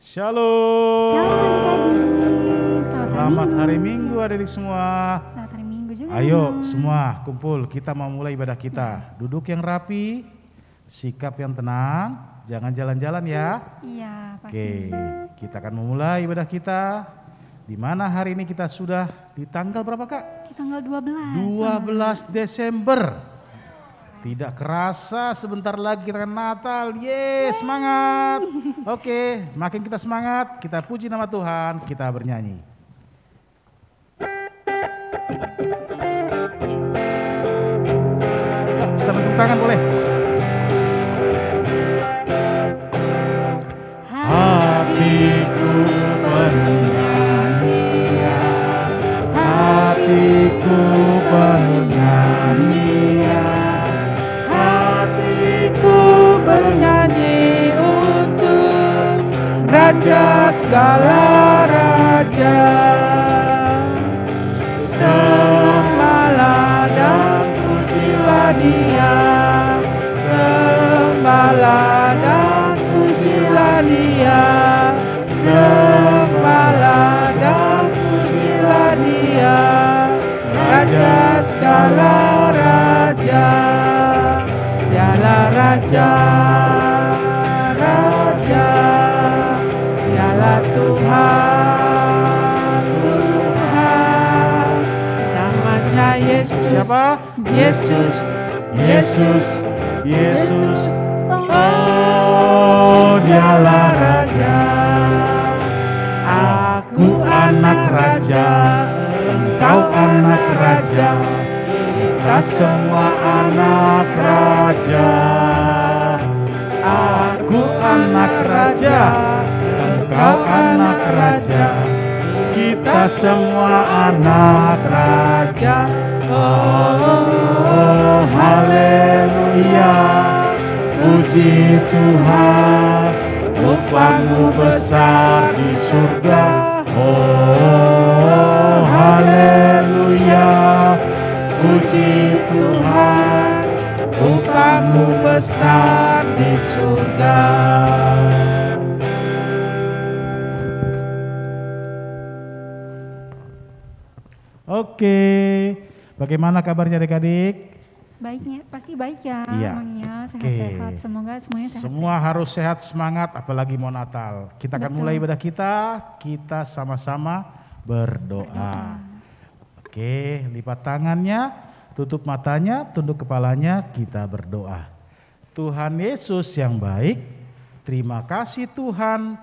Shalom. Shalom adik-adik. Selamat hari Minggu adik-adik semua. Selamat hari Minggu juga. Ayo semua kumpul, kita mau mulai ibadah kita. Duduk yang rapi, sikap yang tenang, jangan jalan-jalan ya. Iya, pasti. Oke, kita akan memulai ibadah kita. Di mana hari ini kita sudah di tanggal berapa Kak? Di tanggal 12. 12 Desember. Tidak kerasa sebentar lagi kita akan Natal. Yes, semangat. Oke, makin kita semangat, kita puji nama Tuhan, kita bernyanyi. Sambil tepuk tangan boleh. Hatiku penuh nyanyian, hatiku penuh nyanyian, hatiku bernyanyi untuk Raja segala raja. Sembahlah dan pujilah Dia, sembahlah dan pujilah Dia, sembahlah dan pujilah Dia, Raja segala raja. Dialah Raja, Raja, Dialah Tuhan, Tuhan. Namanya Yesus. Siapa? Yesus, Yesus, Yesus. Oh, Dialah Raja. Aku anak raja, engkau anak raja, kita semua anak raja. Aku anak raja, engkau anak raja, kita semua anak raja. Oh, haleluya, puji Tuhan, upahmu besar di surga. Oh, haleluya, puji Tuhan, upahmu besar di surga. Oke, bagaimana kabarnya adik-adik? Baiknya, pasti baik ya. Iya. Emangnya sehat-sehat. Semoga semuanya sehat. Semua harus sehat, semangat, apalagi mau Natal. Kita akan Betul. mulai ibadah kita sama-sama berdoa. Oke, lipat tangannya, tutup matanya, tunduk kepalanya, kita berdoa. Tuhan Yesus yang baik, terima kasih Tuhan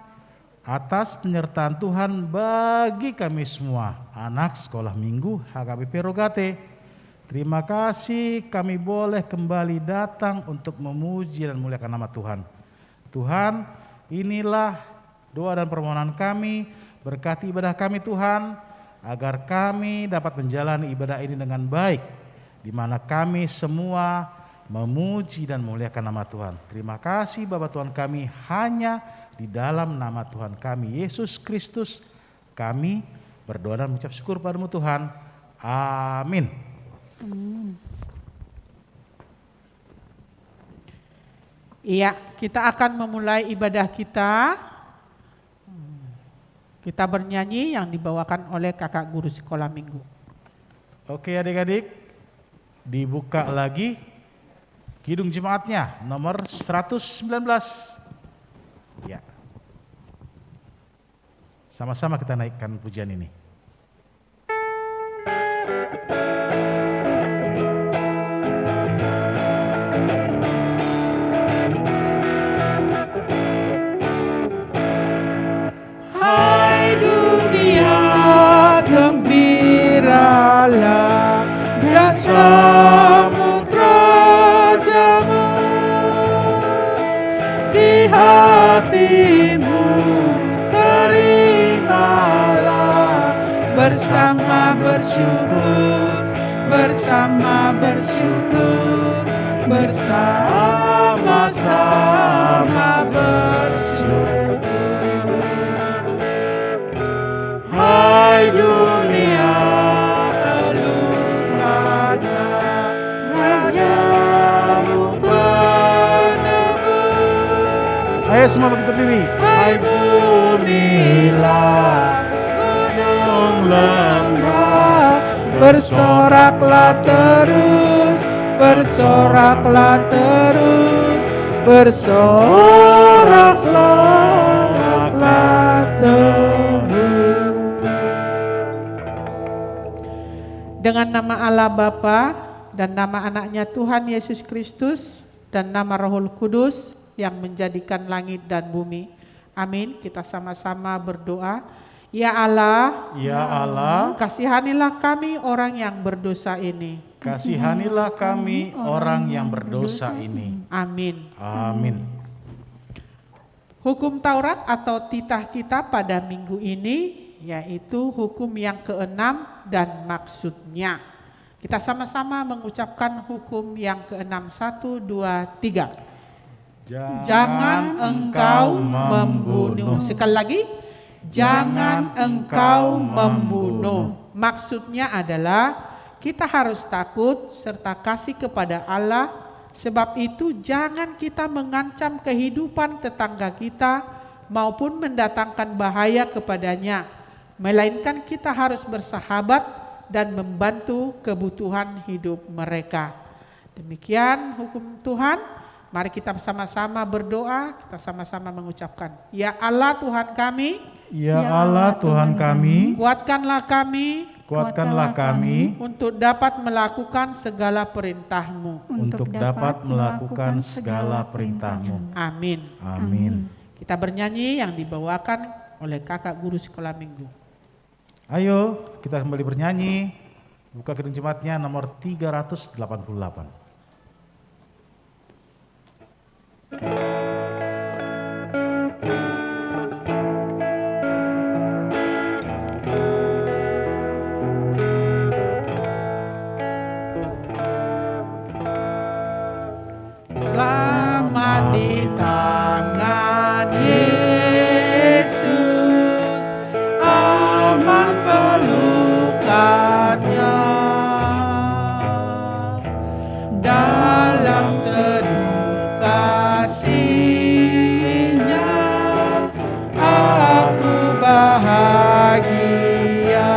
atas penyertaan Tuhan bagi kami semua, anak sekolah minggu HKBP Rogate. Terima kasih kami boleh kembali datang untuk memuji dan memuliakan nama Tuhan. Tuhan, inilah doa dan permohonan kami, berkati ibadah kami Tuhan, agar kami dapat menjalani ibadah ini dengan baik, di mana kami semua memuji dan memuliakan nama Tuhan. Terima kasih Bapa Tuhan kami, hanya di dalam nama Tuhan kami Yesus Kristus kami berdoa dan mengucap syukur padamu Tuhan. Amin. Amin. Iya, kita akan memulai ibadah kita. Kita bernyanyi yang dibawakan oleh kakak guru sekolah minggu. Oke adik-adik, dibuka lagi Kidung Jemaatnya nomor 119. Ya. Sama-sama kita naikkan pujian ini. Hai dunia, gembiralah dan sambut rajamu. Di hatimu terimalah, bersama bersyukur, bersama bersyukur, bersama-sama bersyukur. Hai dunia, elukanlah Rajamu penebus. Ayo semua sama-sama kita berdiri. Ampunilah gunung lembah, Bersoraklah terus, bersoraklah terus, bersorak-soraklah terus. Dengan nama Allah Bapa dan nama anaknya Tuhan Yesus Kristus dan nama Rohul Kudus yang menjadikan langit dan bumi. Amin. Kita sama-sama berdoa. Ya Allah, Ya Allah, kasihanilah kami orang yang berdosa ini. kasihanilah kami orang yang berdosa ini. Amin. Amin. Hukum Taurat atau titah kita pada minggu ini yaitu hukum yang keenam dan maksudnya. Kita sama-sama mengucapkan hukum yang keenam. 1, 2, 3. Jangan engkau membunuh. Sekali lagi. Jangan engkau membunuh. Maksudnya adalah kita harus takut serta kasih kepada Allah. Sebab itu jangan kita mengancam kehidupan tetangga kita maupun mendatangkan bahaya kepadanya. Melainkan kita harus bersahabat dan membantu kebutuhan hidup mereka. Demikian hukum Tuhan. Mari kita sama-sama berdoa, kita sama-sama mengucapkan. Ya Allah Tuhan kami, Ya Allah Tuhan kami, kuatkanlah kami kuatkanlah kami untuk dapat melakukan segala perintah-Mu. untuk dapat melakukan segala perintah-Mu. Amin. Amin. Kita bernyanyi yang dibawakan oleh kakak guru sekolah minggu. Ayo kita kembali bernyanyi. Buka Kidung Jemaatnya nomor 388. Selamat di tangan Yesus, aman pelukannya, dalam teduh kasih-Nya aku bahagia.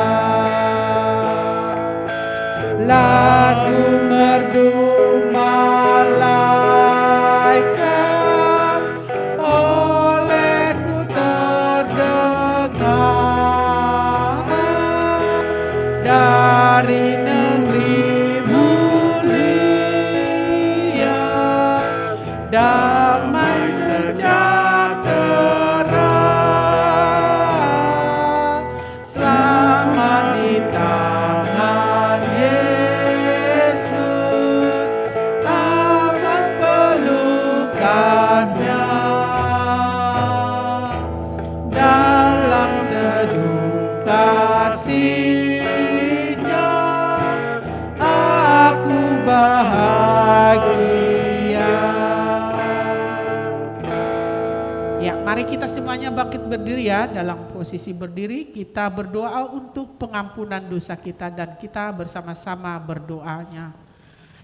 Lagu merdu malaikat olehku terdengar dari negeri mulia, damai sejahtera, selamat di tangan Yesus, aman pelukannya, dalam teduh kasih-Nya aku bahagia. Ya, mari kita semuanya bangkit berdiri ya. Dalam posisi berdiri kita berdoa untuk pengampunan dosa kita dan kita bersama-sama berdoanya.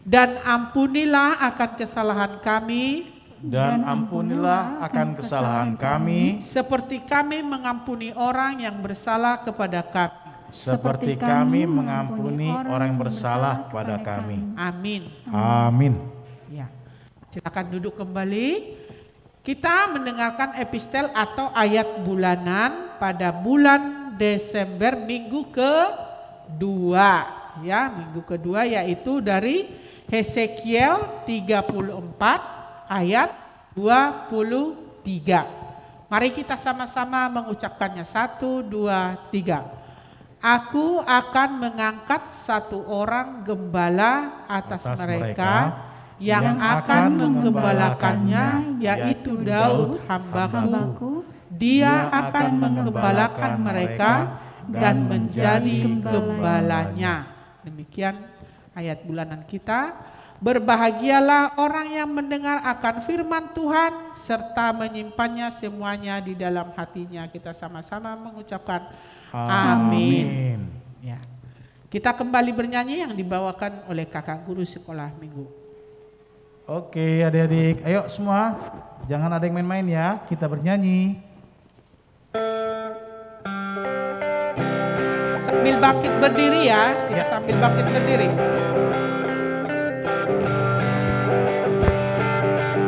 Dan ampunilah akan kesalahan kami Dan ampunilah akan kesalahan kami seperti kami mengampuni orang yang bersalah kepada kami. seperti kami mengampuni orang yang bersalah kepada kami. Amin. Amin. Ya. Silakan duduk kembali. Kita mendengarkan epistel atau ayat bulanan pada bulan Desember minggu kedua. Ya, minggu kedua yaitu dari Hesekiel 34 ayat 23. Mari kita sama-sama mengucapkannya. 1, 2, 3. Aku akan mengangkat satu orang gembala atas mereka yang akan menggembalakannya, yaitu Daud hambaku. Dia akan menggembalakan mereka dan menjadi gembalanya. Demikian ayat bulanan kita. Berbahagialah orang yang mendengar akan firman Tuhan serta menyimpannya semuanya di dalam hatinya. Kita sama-sama mengucapkan amin. Ya. Kita kembali bernyanyi yang dibawakan oleh kakak guru sekolah minggu. Oke adik-adik, ayo semua jangan ada yang main-main ya, kita bernyanyi. Sambil bangkit berdiri ya, kita sambil bangkit berdiri.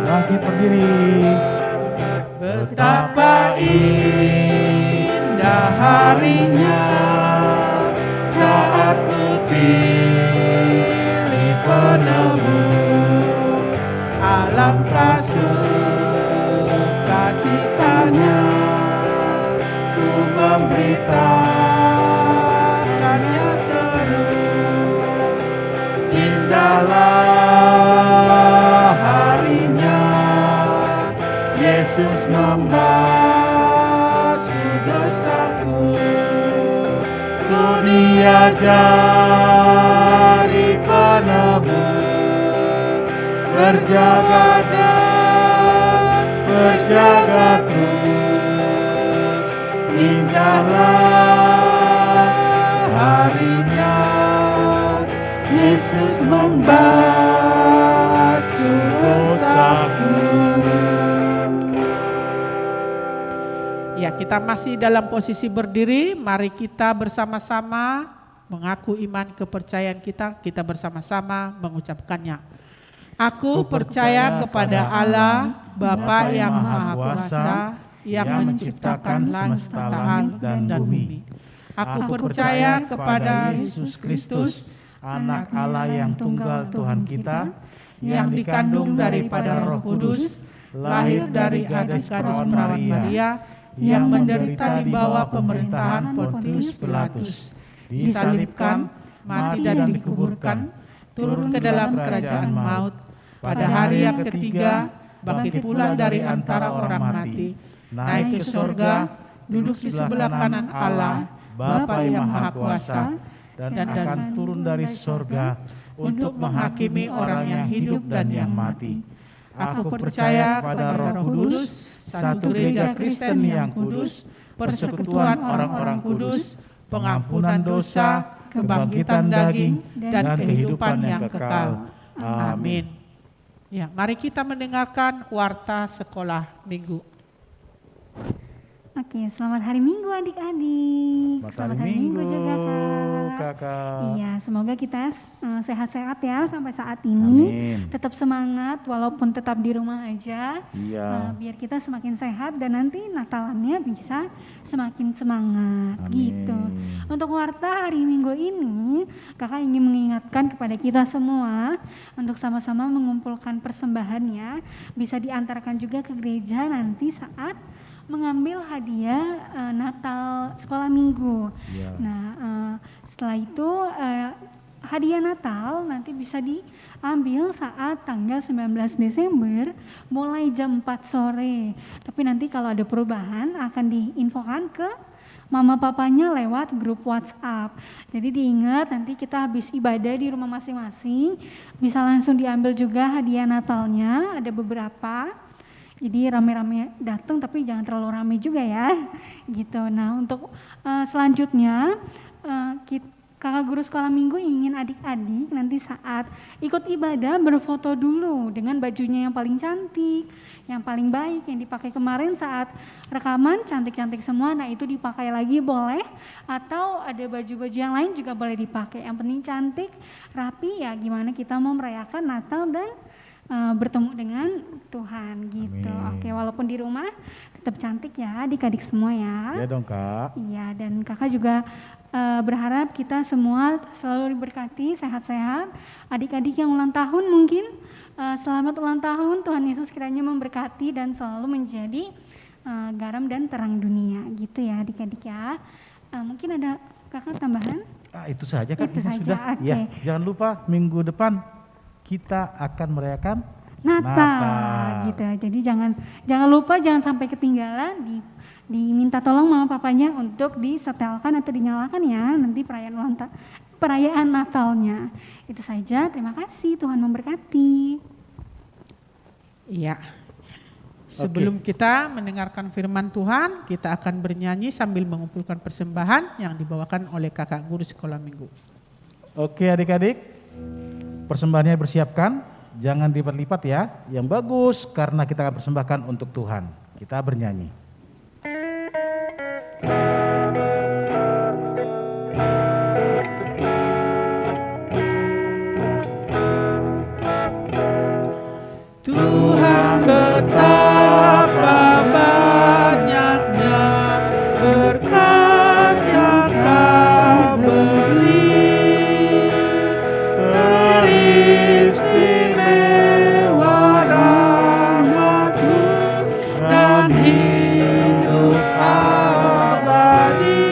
Bangkit berdiri. Betapa indah harinya saat ku pilih penebus, alangkah sukacitanya ku memberitakannya terus. Indahlah harinya Yesus membasuh dosaku, ku Dia jadi penebus, berjaga dan berjaga terus. Indahlah harinya Yesus membasuh dosaku. Ya, kita masih dalam posisi berdiri. Mari kita bersama-sama mengaku iman kepercayaan kita bersama-sama mengucapkannya. Aku percaya kepada Allah, Bapa yang Maha Kuasa, yang menciptakan langit dan bumi. Aku percaya kepada Yesus Kristus, Anak Allah yang tunggal Tuhan kita, yang dikandung daripada Roh Kudus, lahir dari gadis perawan Maria, yang menderita di bawah pemerintahan Pontius Pilatus, disalibkan, mati dan dikuburkan, turun ke dalam kerajaan maut, pada hari yang ketiga bangkit pula dari antara orang mati, naik ke sorga, duduk di sebelah kanan Allah, Bapa yang Maha Kuasa, dan akan turun dari sorga untuk menghakimi orang yang hidup dan yang mati. Aku percaya pada Roh Kudus, satu gereja Kristen yang kudus, persekutuan orang-orang kudus, pengampunan dosa, kebangkitan daging, dan kehidupan yang kekal. Amin. Ya, mari kita mendengarkan warta sekolah minggu. Oke, selamat hari Minggu adik-adik. Selamat hari Minggu juga kakak. Iya, semoga kita sehat-sehat ya sampai saat ini. Amin. Tetap semangat walaupun tetap di rumah aja. Iya. Biar kita semakin sehat dan nanti Natalannya bisa semakin semangat. Amin. Gitu. Untuk warta hari Minggu ini, kakak ingin mengingatkan kepada kita semua untuk sama-sama mengumpulkan persembahannya. Bisa diantarkan juga ke gereja nanti saat mengambil hadiah Natal sekolah minggu. Ya. Nah, setelah itu hadiah Natal nanti bisa diambil saat tanggal 19 Desember mulai jam 4 sore. Tapi nanti kalau ada perubahan akan diinfokan ke mama papanya lewat grup WhatsApp. Jadi diingat nanti kita habis ibadah di rumah masing-masing bisa langsung diambil juga hadiah Natalnya, ada beberapa. Jadi rame-rame datang tapi jangan terlalu rame juga ya, gitu. Nah untuk selanjutnya kakak guru sekolah minggu ingin adik-adik nanti saat ikut ibadah berfoto dulu dengan bajunya yang paling cantik, yang paling baik, yang dipakai kemarin saat rekaman cantik-cantik semua. Nah itu dipakai lagi boleh, atau ada baju-baju yang lain juga boleh dipakai. Yang penting cantik, rapi ya. Gimana kita mau merayakan Natal dan bertemu dengan Tuhan gitu. Amin. Oke, walaupun di rumah tetap cantik ya adik-adik semua ya. Iya dong kak. Iya, dan kakak juga berharap kita semua selalu diberkati, sehat-sehat. Adik-adik yang ulang tahun mungkin selamat ulang tahun, Tuhan Yesus kiranya memberkati dan selalu menjadi garam dan terang dunia gitu ya adik-adik ya. Mungkin ada kakak tambahan? Itu saja kak. Itu Ini saja, sudah. oke. Ya, jangan lupa minggu depan kita akan merayakan Natal gitu ya. Jadi jangan lupa, jangan sampai ketinggalan, diminta tolong mama papanya untuk disetelkan atau dinyalakan ya nanti perayaan Natalnya. Itu saja, terima kasih, Tuhan memberkati. Iya. Sebelum kita mendengarkan firman Tuhan, kita akan bernyanyi sambil mengumpulkan persembahan yang dibawakan oleh kakak guru sekolah minggu. Oke adik-adik, persembahannya bersiapkan jangan lipat-lipat ya, yang bagus karena kita akan persembahkan untuk Tuhan. Kita bernyanyi. Tuhan betapa banyaknya berkat yang Kau beri, teristimewa rahmat-Mu dan hidup abadi.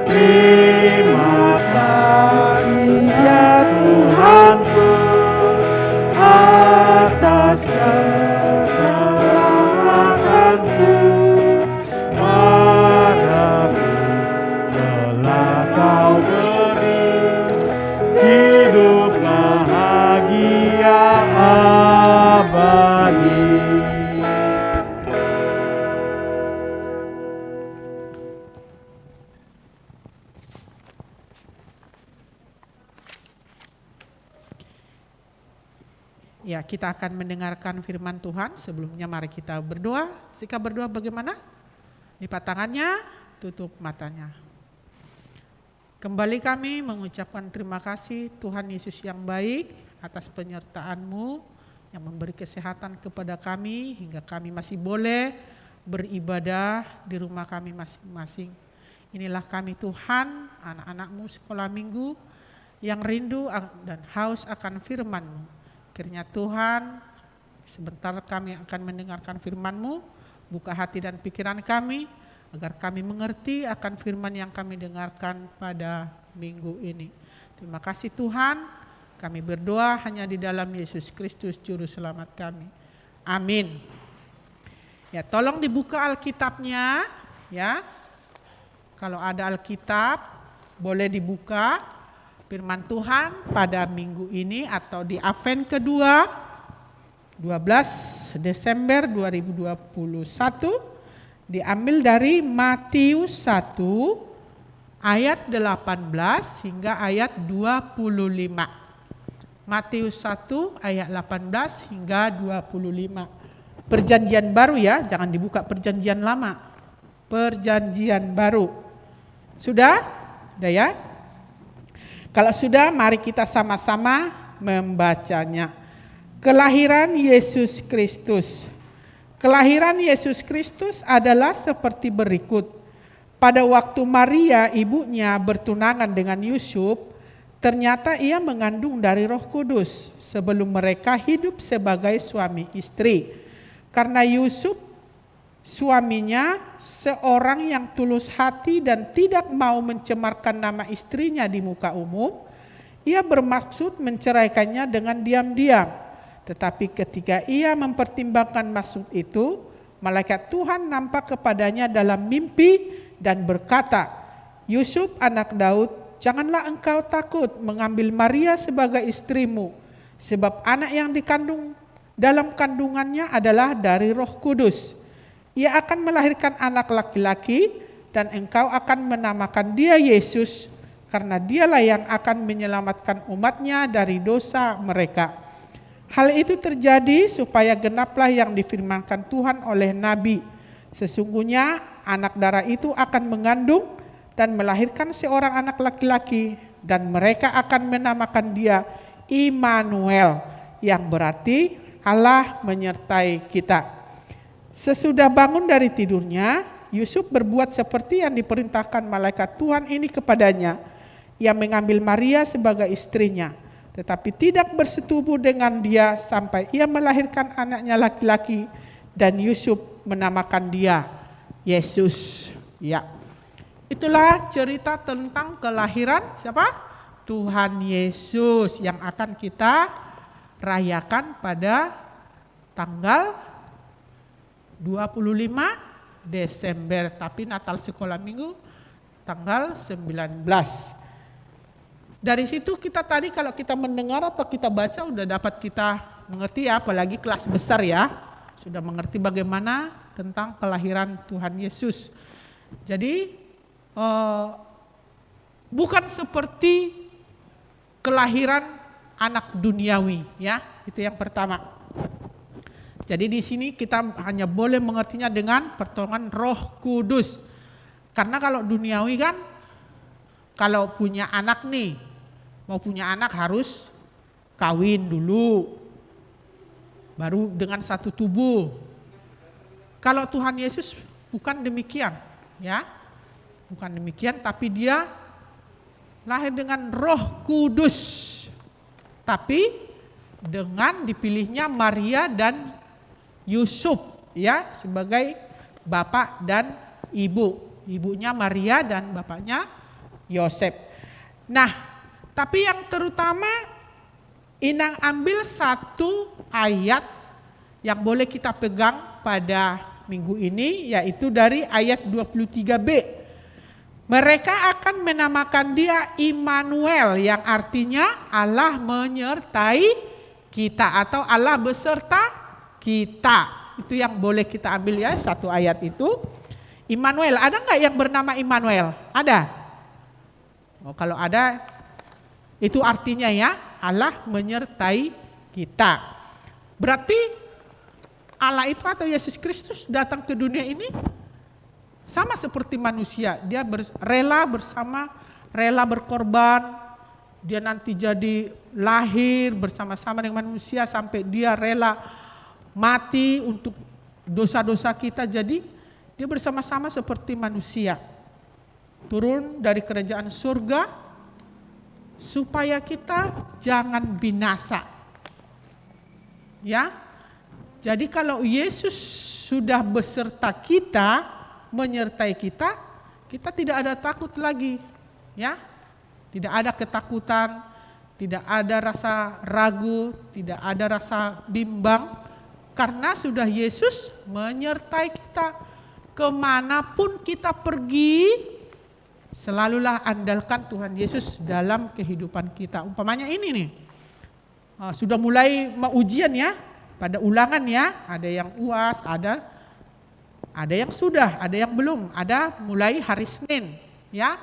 Terima kasih ya Tuhanku atas keselamatanku, padaku telah Kau beri hidup bahagia abadi. Ya, kita akan mendengarkan firman Tuhan. Sebelumnya mari kita berdoa. Sikap berdoa bagaimana? Lipat tangannya, tutup matanya. Kembali kami mengucapkan terima kasih Tuhan Yesus yang baik atas penyertaan-Mu yang memberi kesehatan kepada kami hingga kami masih boleh beribadah di rumah kami masing-masing. Inilah kami Tuhan, anak-anak-Mu sekolah minggu yang rindu dan haus akan firman-Mu. Kiranya Tuhan, sebentar kami akan mendengarkan firman-Mu, buka hati dan pikiran kami, agar kami mengerti akan firman yang kami dengarkan pada minggu ini. Terima kasih Tuhan, kami berdoa hanya di dalam Yesus Kristus Juru Selamat kami. Amin. Ya, tolong dibuka Alkitabnya, ya. Kalau ada Alkitab, boleh dibuka. Firman Tuhan pada minggu ini atau di Advent kedua 12 Desember 2021 diambil dari Matius 1 ayat 18 hingga ayat 25. Matius 1 ayat 18 hingga 25. Perjanjian baru ya, jangan dibuka perjanjian lama. Perjanjian baru. Sudah? Sudah ya? Kalau sudah, mari kita sama-sama membacanya. Kelahiran Yesus Kristus. Kelahiran Yesus Kristus adalah seperti berikut. Pada waktu Maria ibunya bertunangan dengan Yusuf, ternyata ia mengandung dari Roh Kudus sebelum mereka hidup sebagai suami istri. Karena Yusuf suaminya seorang yang tulus hati dan tidak mau mencemarkan nama istrinya di muka umum, ia bermaksud menceraikannya dengan diam-diam. Tetapi ketika ia mempertimbangkan maksud itu, malaikat Tuhan nampak kepadanya dalam mimpi dan berkata, Yusuf anak Daud, janganlah engkau takut mengambil Maria sebagai istrimu, sebab anak yang dikandung dalam kandungannya adalah dari Roh Kudus. Ia akan melahirkan anak laki-laki dan engkau akan menamakan dia Yesus, karena dialah yang akan menyelamatkan umatnya dari dosa mereka. Hal itu terjadi supaya genaplah yang difirmankan Tuhan oleh Nabi. Sesungguhnya anak darah itu akan mengandung dan melahirkan seorang anak laki-laki, dan mereka akan menamakan dia Immanuel, yang berarti Allah menyertai kita. Sesudah bangun dari tidurnya, Yusuf berbuat seperti yang diperintahkan malaikat Tuhan ini kepadanya. Ia mengambil Maria sebagai istrinya, tetapi tidak bersetubuh dengan dia sampai ia melahirkan anaknya laki-laki, dan Yusuf menamakan dia Yesus. Ya, itulah cerita tentang kelahiran siapa? Tuhan Yesus yang akan kita rayakan pada tanggal 25 Desember, tapi Natal sekolah minggu tanggal 19. Dari situ kita tadi kalau kita mendengar atau kita baca udah dapat kita mengerti ya, apalagi kelas besar ya, sudah mengerti bagaimana tentang kelahiran Tuhan Yesus. Jadi bukan seperti kelahiran anak duniawi, ya. Itu yang pertama. Jadi di sini kita hanya boleh mengertinya dengan pertolongan Roh Kudus. Karena kalau duniawi kan, kalau punya anak nih, mau punya anak harus kawin dulu, baru dengan satu tubuh. Kalau Tuhan Yesus bukan demikian, ya, bukan demikian, tapi dia lahir dengan Roh Kudus, tapi dengan dipilihnya Maria dan Yusuf, ya, sebagai bapak dan ibu. Ibunya Maria dan bapaknya Yosef. Nah, tapi yang terutama Inang ambil satu ayat yang boleh kita pegang pada minggu ini, yaitu dari ayat 23b. Mereka akan menamakan dia Immanuel, yang artinya Allah menyertai kita atau Allah beserta kita. Itu yang boleh kita ambil, ya, satu ayat itu. Immanuel, ada nggak yang bernama Immanuel? Ada? Oh, kalau ada, itu artinya, ya, Allah menyertai kita. Berarti Allah itu atau Yesus Kristus datang ke dunia ini sama seperti manusia. Dia rela berkorban. Dia nanti jadi lahir bersama-sama dengan manusia sampai dia rela mati untuk dosa-dosa kita. Jadi dia bersama-sama seperti manusia. Turun dari kerajaan surga supaya kita jangan binasa. Ya. Jadi kalau Yesus sudah beserta kita, menyertai kita, kita tidak ada takut lagi. Ya. Tidak ada ketakutan, tidak ada rasa ragu, tidak ada rasa bimbang, karena sudah Yesus menyertai kita. Kemanapun kita pergi, selalulah andalkan Tuhan Yesus dalam kehidupan kita. Umpamanya ini nih, sudah mulai ujian, ya, pada ulangan, ya, ada yang UAS, ada yang sudah, ada yang belum, ada mulai hari Senin, ya.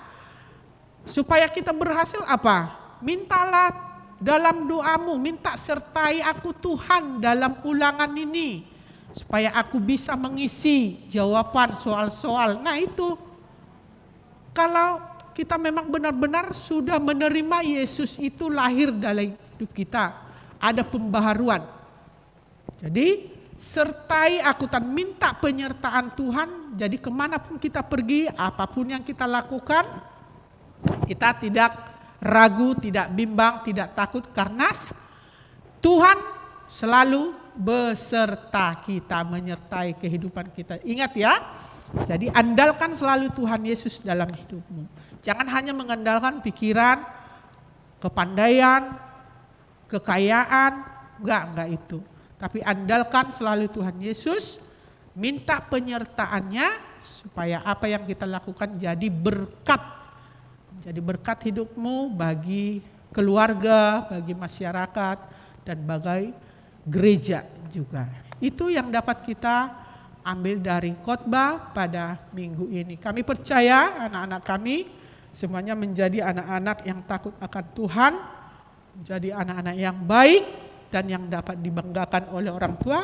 Supaya kita berhasil apa? Mintalah dalam doamu, minta sertai aku Tuhan dalam ulangan ini. Supaya aku bisa mengisi jawaban soal-soal. Nah itu, kalau kita memang benar-benar sudah menerima Yesus itu lahir dalam hidup kita, ada pembaharuan. Jadi sertai aku dan minta penyertaan Tuhan. Jadi kemanapun kita pergi, apapun yang kita lakukan, kita tidak ragu, tidak bimbang, tidak takut, karena Tuhan selalu beserta kita, menyertai kehidupan kita. Ingat, ya, jadi andalkan selalu Tuhan Yesus dalam hidupmu. Jangan hanya mengandalkan pikiran, kepandaian, kekayaan, enggak itu. Tapi andalkan selalu Tuhan Yesus, minta penyertaannya supaya apa yang kita lakukan jadi berkat. Jadi berkat hidupmu bagi keluarga, bagi masyarakat, dan bagi gereja juga. Itu yang dapat kita ambil dari khotbah pada minggu ini. Kami percaya anak-anak kami semuanya menjadi anak-anak yang takut akan Tuhan, menjadi anak-anak yang baik dan yang dapat dibanggakan oleh orang tua.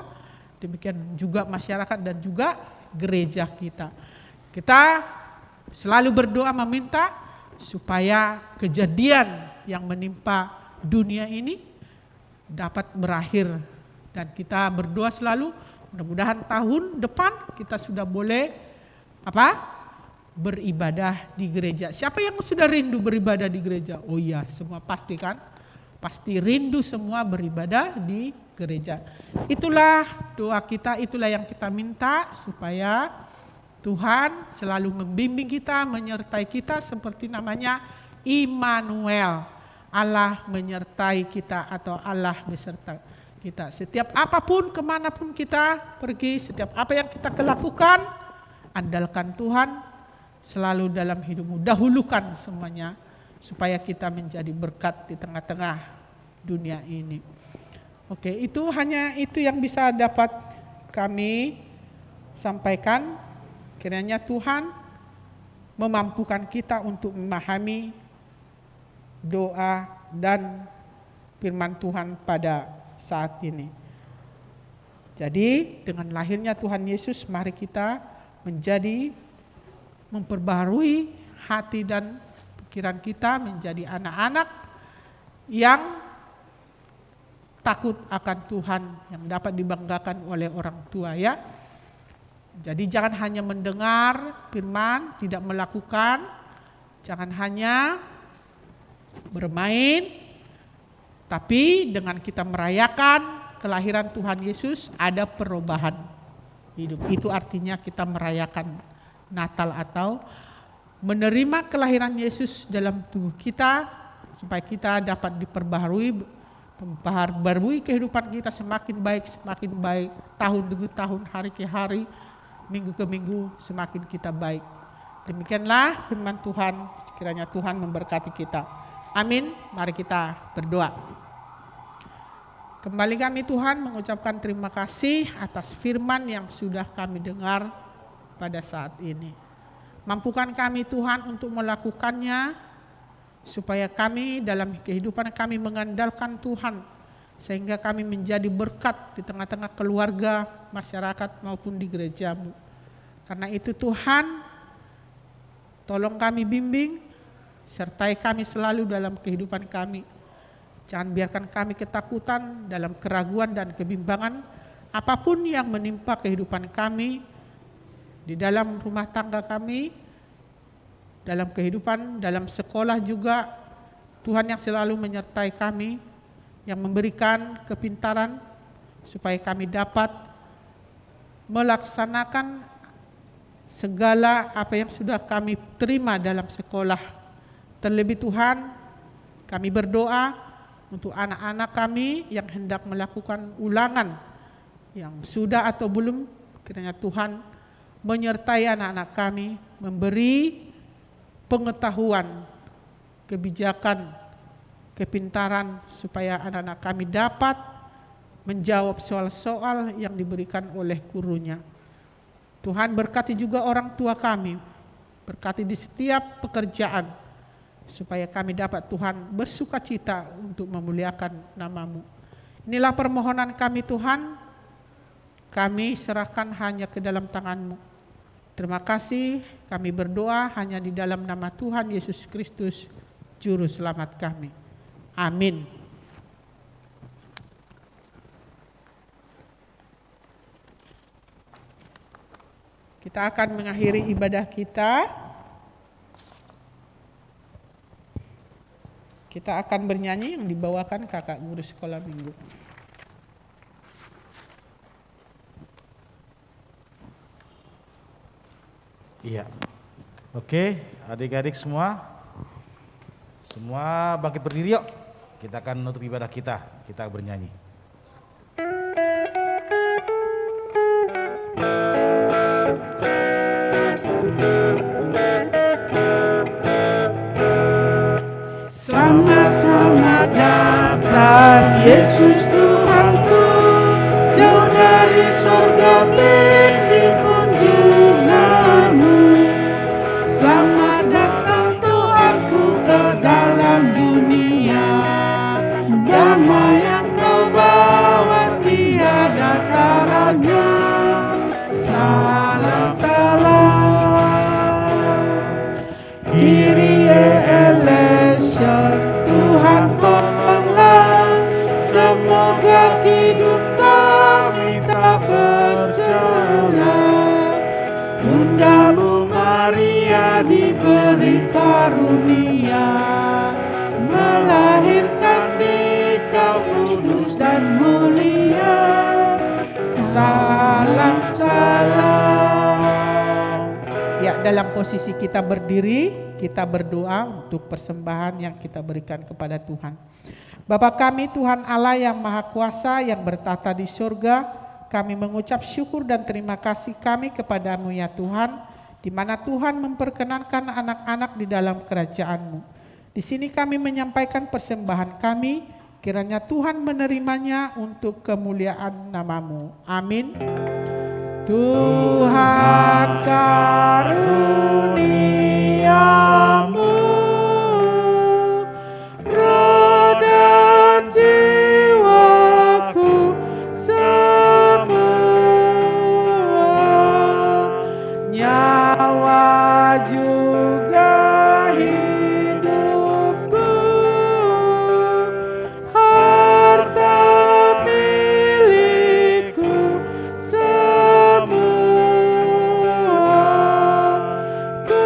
Demikian juga masyarakat dan juga gereja kita. Kita selalu berdoa meminta supaya kejadian yang menimpa dunia ini dapat berakhir, dan kita berdoa selalu mudah-mudahan tahun depan kita sudah boleh beribadah di gereja. Siapa yang sudah rindu beribadah di gereja? Oh iya, semua pasti kan? Pasti rindu semua beribadah di gereja. Itulah doa kita, itulah yang kita minta supaya Tuhan selalu membimbing kita, menyertai kita seperti namanya Immanuel. Allah menyertai kita atau Allah beserta kita. Setiap apapun, kemanapun kita pergi, setiap apa yang kita lakukan, andalkan Tuhan selalu dalam hidupmu. Dahulukan semuanya supaya kita menjadi berkat di tengah-tengah dunia ini. Oke, itu hanya itu yang bisa dapat kami sampaikan. Kiranya Tuhan memampukan kita untuk memahami doa dan firman Tuhan pada saat ini. Jadi dengan lahirnya Tuhan Yesus, mari kita memperbaharui hati dan pikiran kita menjadi anak-anak yang takut akan Tuhan, yang dapat dibanggakan oleh orang tua ya. Jadi jangan hanya mendengar firman, tidak melakukan, jangan hanya bermain, tapi dengan kita merayakan kelahiran Tuhan Yesus ada perubahan hidup. Itu artinya kita merayakan Natal atau menerima kelahiran Yesus dalam tubuh kita supaya kita dapat diperbaharui kehidupan kita semakin baik, tahun demi tahun, hari ke hari, minggu ke minggu semakin kita baik. Demikianlah firman Tuhan, kiranya Tuhan memberkati kita. Amin. Mari kita berdoa. Kembali kami Tuhan mengucapkan terima kasih atas firman yang sudah kami dengar pada saat ini. Mampukan kami Tuhan untuk melakukannya supaya kami dalam kehidupan kami mengandalkan Tuhan sehingga kami menjadi berkat di tengah-tengah keluarga, masyarakat maupun di gereja-Mu. Karena itu Tuhan, tolong kami bimbing, sertai kami selalu dalam kehidupan kami. Jangan biarkan kami ketakutan dalam keraguan dan kebimbangan apapun yang menimpa kehidupan kami, di dalam rumah tangga kami, dalam kehidupan, dalam sekolah juga. Tuhan yang selalu menyertai kami, yang memberikan kepintaran supaya kami dapat melaksanakan segala apa yang sudah kami terima dalam sekolah. Terlebih Tuhan, kami berdoa untuk anak-anak kami yang hendak melakukan ulangan, yang sudah atau belum, kiranya Tuhan menyertai anak-anak kami, memberi pengetahuan, kebijakan, kepintaran supaya anak-anak kami dapat menjawab soal-soal yang diberikan oleh gurunya. Tuhan berkati juga orang tua kami, berkati di setiap pekerjaan, supaya kami dapat Tuhan bersukacita untuk memuliakan nama-Mu. Inilah permohonan kami Tuhan, kami serahkan hanya ke dalam tangan-Mu. Terima kasih, kami berdoa hanya di dalam nama Tuhan Yesus Kristus, Juru Selamat kami. Amin. Kita akan mengakhiri ibadah kita. Kita akan bernyanyi yang dibawakan kakak guru sekolah minggu. Iya. Oke, adik-adik semua bangkit berdiri yuk. Kita akan menutup ibadah kita bernyanyi. Sama-sama datang Yesus Tuhanku, jauh dari sorga tinggi kunjunganmu. Selamat datang Tuhanku ke dalam dunia, damai yang kau bawa tiada taranya. Salam, Kyrie eleison, Tuhan tolonglah, semoga hidup kami tak bercela. Bundamu Maria diberi karunia, melahirkan dikau kudus dan mulia. Salam, salam. Ya, dalam posisi kita berdiri, kita berdoa untuk persembahan yang kita berikan kepada Tuhan. Bapa kami Tuhan Allah yang Maha Kuasa yang bertata di surga, kami mengucap syukur dan terima kasih kami kepadamu ya Tuhan, di mana Tuhan memperkenankan anak-anak di dalam kerajaan-Mu. Di sini kami menyampaikan persembahan kami, kiranya Tuhan menerimanya untuk kemuliaan nama-Mu. Amin. Tuhan karuniamu, roda juga hidupku, harta milikku semua ku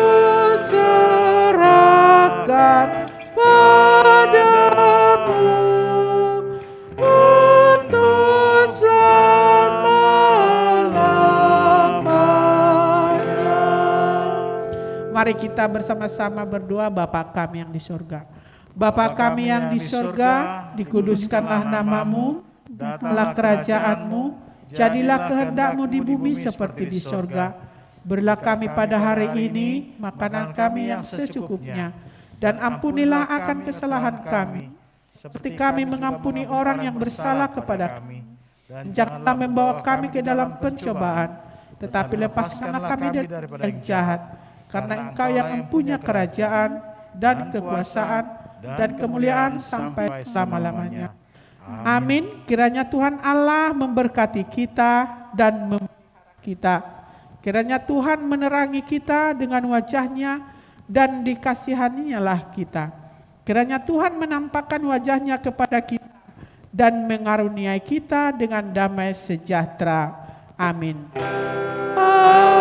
serahkan padamu untuk selama-lamanya. Mari kita bersama-sama berdoa. Bapa kami yang di surga, Bapa kami yang di surga, dikuduskanlah namamu, datanglah kerajaanmu, jadilah kehendakmu di bumi seperti di surga. Berilah kami pada hari ini makanan kami yang secukupnya, dan ampunilah akan kesalahan kami, seperti kami mengampuni orang yang bersalah kepada kami. Dan janganlah membawa kami ke dalam pencobaan, tetapi lepaskanlah kami daripada yang jahat. Karena Engkau yang mempunyai kerajaan dan kekuasaan dan kemuliaan sampai selama-lamanya. Amin. Kiranya Tuhan Allah memberkati kita dan memelihara kita. Kiranya Tuhan menerangi kita dengan wajah-Nya dan dikasihaninya kita. Kiranya Tuhan menampakkan wajah-Nya kepada kita dan mengaruniai kita dengan damai sejahtera. Amin. Amin.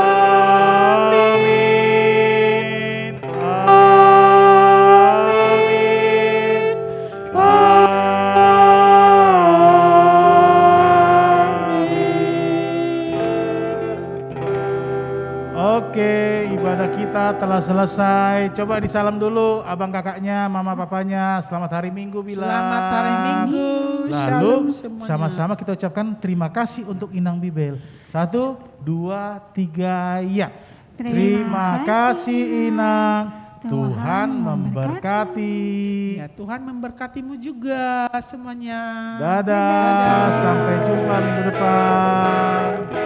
Oke, ibadah kita telah selesai. Coba disalam dulu abang kakaknya, mama papanya. Selamat hari Minggu bilang. Selamat hari Minggu. Lalu Shalom semuanya. sama-sama kita ucapkan terima kasih untuk Inang Bibel. 1, 2, 3, ya. Terima kasih Inang. Tuhan memberkati. Ya, Tuhan memberkatimu juga semuanya. Dadah. Sampai jumpa minggu depan.